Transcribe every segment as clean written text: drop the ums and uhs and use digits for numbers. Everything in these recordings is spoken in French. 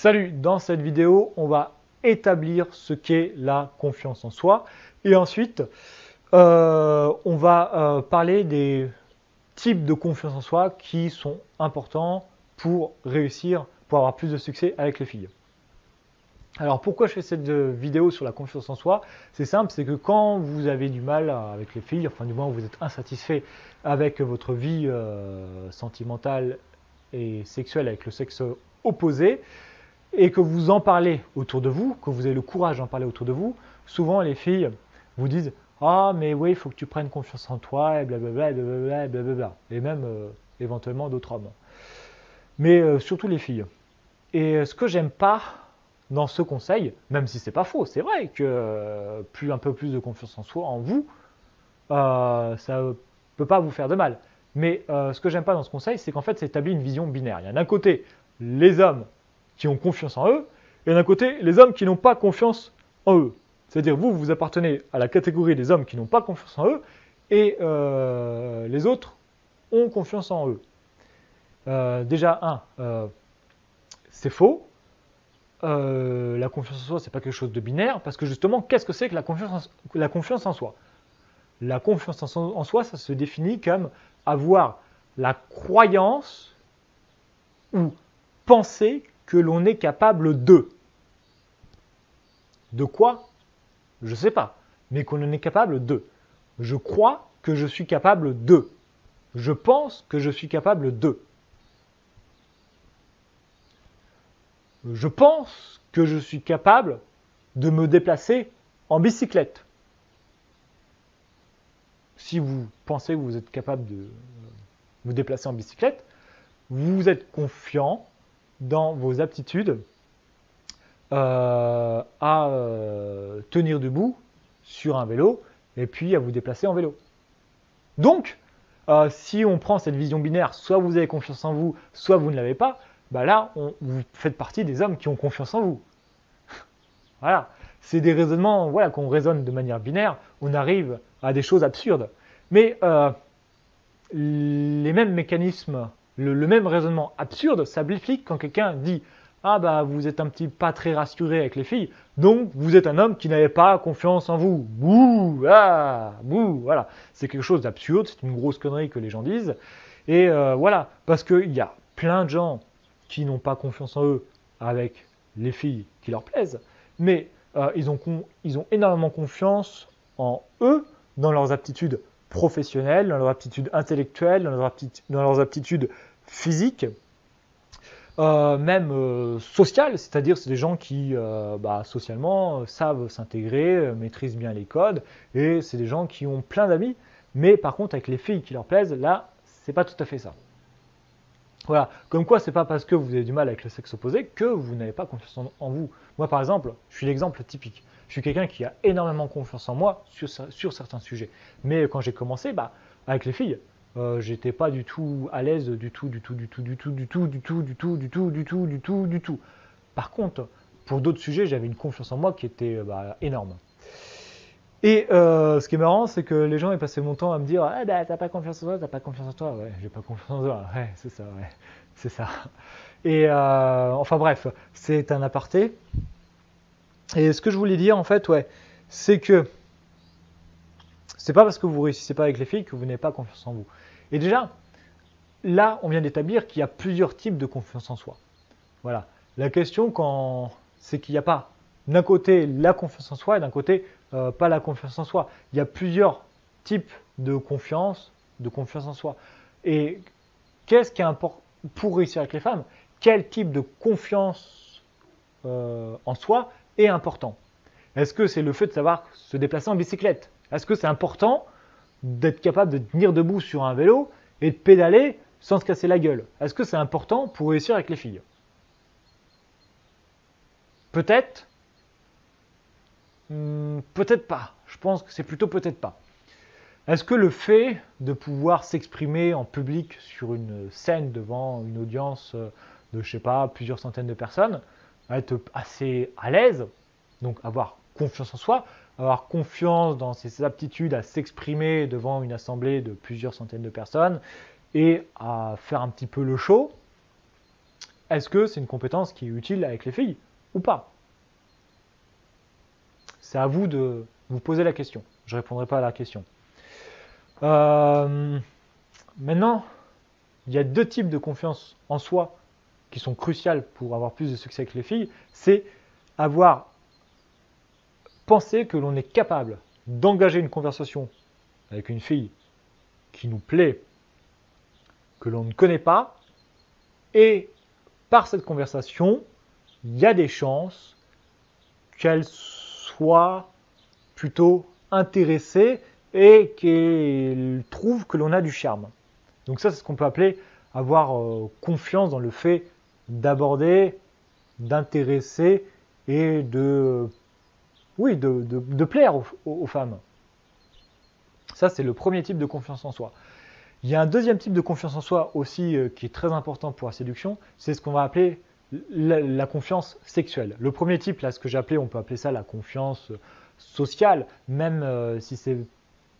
Salut, dans cette vidéo, on va établir ce qu'est la confiance en soi et ensuite, on va parler des types de confiance en soi qui sont importants pour réussir, pour avoir plus de succès avec les filles. Alors pourquoi je fais cette vidéo sur la confiance en soi? C'est simple, c'est que quand vous avez du mal avec les filles, enfin du moins vous êtes insatisfait avec votre vie sentimentale et sexuelle avec le sexe opposé, et que vous en parlez autour de vous, que vous avez le courage d'en parler autour de vous, souvent les filles vous disent « Ah, mais oui, il faut que tu prennes confiance en toi, et blablabla, et blablabla, et blablabla. » Et même éventuellement d'autres hommes. Mais surtout les filles. Et ce que j'aime pas dans ce conseil, même si c'est pas faux, c'est vrai que un peu plus de confiance en soi, en vous, ça peut pas vous faire de mal. Mais ce que j'aime pas dans ce conseil, c'est qu'en fait, ça établit une vision binaire. Il y a d'un côté les hommes qui ont confiance en eux, et d'un côté, les hommes qui n'ont pas confiance en eux. C'est-à-dire, vous appartenez à la catégorie des hommes qui n'ont pas confiance en eux, et les autres ont confiance en eux. Déjà, c'est faux. La confiance en soi, c'est pas quelque chose de binaire, parce que justement, qu'est-ce que c'est que la confiance en soi? La confiance en soi, ça se définit comme avoir la croyance ou penser que l'on est capable de. De quoi? Je ne sais pas, mais qu'on en est capable de. Je crois que je suis capable de. Je pense que je suis capable de. Je pense que je suis capable de me déplacer en bicyclette. Si vous pensez que vous êtes capable de vous déplacer en bicyclette, vous êtes confiant dans vos aptitudes à tenir debout sur un vélo et puis à vous déplacer en vélo. Donc, si on prend cette vision binaire, soit vous avez confiance en vous, soit vous ne l'avez pas, bah là, vous faites partie des hommes qui ont confiance en vous. Voilà, c'est des raisonnements, voilà, qu'on raisonne de manière binaire, on arrive à des choses absurdes. Mais les mêmes mécanismes, le même raisonnement absurde s'applique quand quelqu'un dit « Ah bah vous êtes un petit pas très rassuré avec les filles, donc vous êtes un homme qui n'avait pas confiance en vous. Bouh, ah, bouh, voilà. » C'est quelque chose d'absurde, c'est une grosse connerie que les gens disent. Et voilà, parce qu'il y a plein de gens qui n'ont pas confiance en eux avec les filles qui leur plaisent, mais ils ont énormément confiance en eux, dans leurs aptitudes professionnelles, dans leurs aptitudes intellectuelles, dans leurs aptitudes physiques, même sociales, c'est-à-dire c'est des gens qui socialement savent s'intégrer, maîtrisent bien les codes, et c'est des gens qui ont plein d'amis, mais par contre avec les filles qui leur plaisent, là, c'est pas tout à fait ça. Voilà, comme quoi c'est pas parce que vous avez du mal avec le sexe opposé que vous n'avez pas confiance en vous. Moi par exemple, je suis l'exemple typique. Je suis quelqu'un qui a énormément confiance en moi sur certains sujets. Mais quand j'ai commencé, avec les filles, j'étais pas du tout à l'aise du tout. Par contre, pour d'autres sujets, j'avais une confiance en moi qui était énorme. Et ce qui est marrant, c'est que les gens ils passaient mon temps à me dire ah t'as pas confiance en toi, t'as pas confiance en toi, ouais, j'ai pas confiance en toi, ouais, c'est ça, ouais, c'est ça. Et enfin bref, c'est un aparté. Et ce que je voulais dire en fait, ouais, c'est que c'est pas parce que vous réussissez pas avec les filles que vous n'avez pas confiance en vous. Et déjà, là, on vient d'établir qu'il y a plusieurs types de confiance en soi. Voilà. La question, c'est qu'il n'y a pas d'un côté la confiance en soi et d'un côté pas la confiance en soi. Il y a plusieurs types de confiance en soi. Et qu'est-ce qui est important pour réussir avec les femmes? Quel type de confiance en soi est important? Est-ce que c'est le fait de savoir se déplacer en bicyclette? Est-ce que c'est important d'être capable de tenir debout sur un vélo et de pédaler sans se casser la gueule? Est-ce que c'est important pour réussir avec les filles? Peut-être, peut-être pas. Je pense que c'est plutôt peut-être pas. Est-ce que le fait de pouvoir s'exprimer en public sur une scène devant une audience de, je sais pas, plusieurs centaines de personnes, être assez à l'aise, donc avoir confiance en soi, avoir confiance dans ses aptitudes à s'exprimer devant une assemblée de plusieurs centaines de personnes et à faire un petit peu le show, est-ce que c'est une compétence qui est utile avec les filles ou pas? C'est à vous de vous poser la question. Je ne répondrai pas à la question. Maintenant, il y a deux types de confiance en soi qui sont cruciales pour avoir plus de succès avec les filles. C'est avoir pensé que l'on est capable d'engager une conversation avec une fille qui nous plaît, que l'on ne connaît pas, et par cette conversation, il y a des chances qu'elle soit plutôt intéressée et qu'elle trouve que l'on a du charme. Donc ça, c'est ce qu'on peut appeler avoir confiance dans le fait d'aborder, d'intéresser et de plaire aux femmes. Ça, c'est le premier type de confiance en soi. Il y a un deuxième type de confiance en soi aussi qui est très important pour la séduction, c'est ce qu'on va appeler la confiance sexuelle. Le premier type, là, ce que j'ai appelé, on peut appeler ça la confiance sociale, même si c'est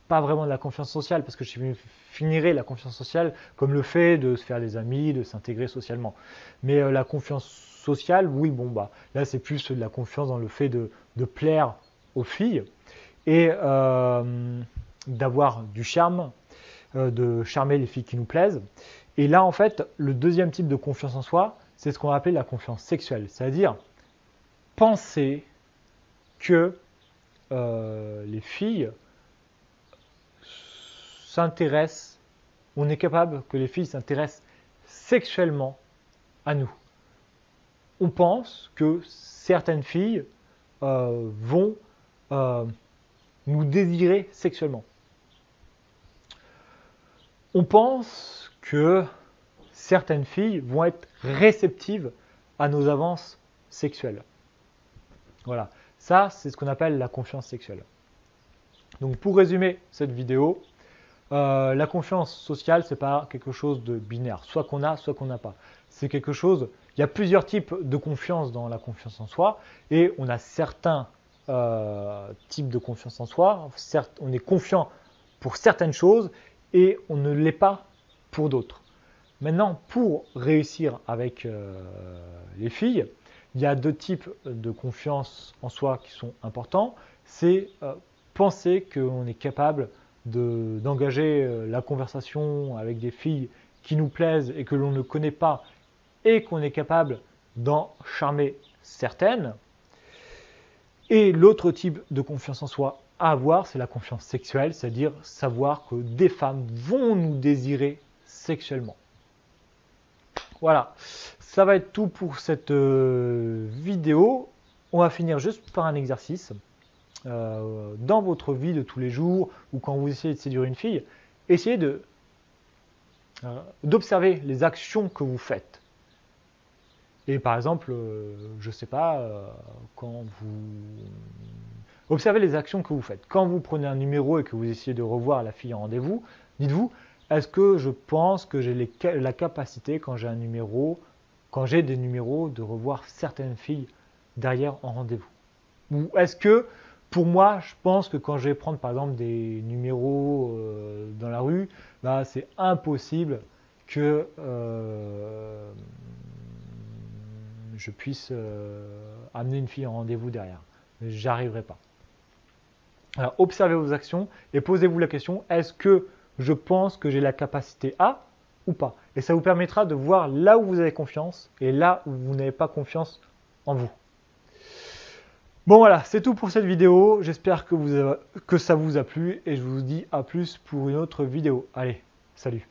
pas vraiment de la confiance sociale, parce que je finirais la confiance sociale comme le fait de se faire des amis, de s'intégrer socialement. Mais la confiance sociale, oui, bon, bah, là, c'est plus de la confiance dans le fait de plaire aux filles et d'avoir du charme, de charmer les filles qui nous plaisent. Et là, en fait, le deuxième type de confiance en soi, c'est ce qu'on va appeler la confiance sexuelle. C'est-à-dire penser que les filles s'intéressent, on est capable que les filles s'intéressent sexuellement à nous. On pense que certaines filles vont nous désirer sexuellement. On pense que certaines filles vont être réceptives à nos avances sexuelles. Voilà, ça c'est ce qu'on appelle la confiance sexuelle. Donc pour résumer cette vidéo, la confiance sociale, c'est pas quelque chose de binaire, soit qu'on a, soit qu'on n'a pas. C'est quelque chose, il y a plusieurs types de confiance dans la confiance en soi, et on a certains types de confiance en soi. Certes, on est confiant pour certaines choses, et on ne l'est pas pour d'autres. Maintenant, pour réussir avec les filles, il y a deux types de confiance en soi qui sont importants. C'est penser qu'on est capable d'engager la conversation avec des filles qui nous plaisent et que l'on ne connaît pas et qu'on est capable d'en charmer certaines. Et l'autre type de confiance en soi à avoir, c'est la confiance sexuelle, c'est-à-dire savoir que des femmes vont nous désirer sexuellement. Voilà, ça va être tout pour cette vidéo. On va finir juste par un exercice. Dans votre vie de tous les jours ou quand vous essayez de séduire une fille, essayez d'observer les actions que vous faites. Et par exemple, je ne sais pas, quand vous... Observez les actions que vous faites. Quand vous prenez un numéro et que vous essayez de revoir la fille en rendez-vous, dites-vous, est-ce que je pense que j'ai la capacité, quand j'ai des numéros, de revoir certaines filles derrière en rendez-vous? Ou est-ce que, pour moi, je pense que quand je vais prendre par exemple des numéros dans la rue, bah, c'est impossible que je puisse amener une fille en rendez-vous derrière. J'arriverai pas. Alors, observez vos actions et posez-vous la question, est-ce que je pense que j'ai la capacité à ou pas? Et ça vous permettra de voir là où vous avez confiance et là où vous n'avez pas confiance en vous. Bon voilà, c'est tout pour cette vidéo. J'espère que ça vous a plu et je vous dis à plus pour une autre vidéo. Allez, salut!